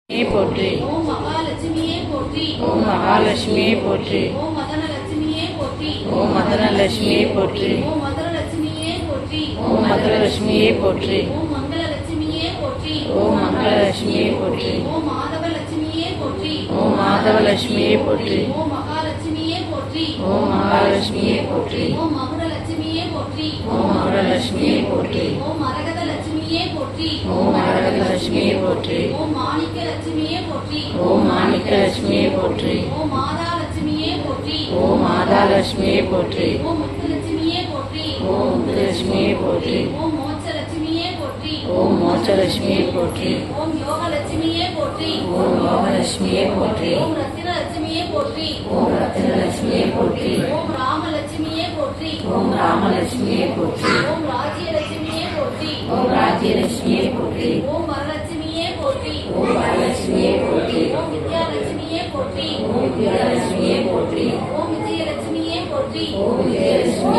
போற்றி. ஓம் மகாலட்சுமியே போற்றி. ஓம் மகாலட்சுமியே போற்றி. ஓம் மதனலட்சுமியே போற்றி. ஓம் மதனலட்சுமியே போற்றி. ஓம் மதுரலட்சுமியே போற்றி. ஓம் மதுரலட்சுமியே போற்றி. ஓம் மங்களலட்சுமியே போற்றி. ஓம் மங்களலட்சுமியே போற்றி. ஓம் மாதவலட்சுமியே போற்றி. ஓம் மாதவலட்சுமியே போற்றி. ஓம் மகாலட்சுமியே போற்றி. ஓம் மகாலட்சுமியே போற்றி. ஓம் மகுடலட்சுமியே போற்றி. ஓம் மகுடலட்சுமியே போற்றி. ஓம் மரகதலட்சுமியே போற்றி. ஓம் மரகதலட்சுமியே போற்றி. ஓம் மாணிக்கலட்சுமியே போற்றி. ஓம் மாணிக்கலட்சுமியே போற்றி. ஓம் மாதாலட்சுமியே போற்றி. ஓம் மாதாலட்சுமியே போற்றி. ஓம் முத்துலட்சுமியே போற்றி. ஓம் முத்துலட்சுமியே போற்றி. ஓம் மோட்சலட்சுமியே போற்றி. ஓம் மோட்சலட்சுமியே போற்றி. ஓம் யோகலட்சுமியே போற்றி. ஓம் யோகலட்சுமியே போற்றி. ஓம் ரத்தினலட்சுமியே போற்றி. ஓம் ரத்தினலட்சுமியே போற்றி. ஓம் ராமலட்சுமியே போற்றி. ஓம் ராமலட்சுமியே போற்றி. ஓம் ராஜ்யலட்சுமியே போற்றி. ஓம் ராஜ்யலட்சுமியே போற்றி. ஓம் வரலட்சுமியே போற்றி. ஓம் வரலட்சுமியே போற்றி. ஓம் வித்யாலட்சுமியே போற்றி. ஓம் வித்யாலட்சுமியே போற்றி. ஓம் விஜயலட்சுமியே போற்றி. ஓம் விஜயலட்சுமியே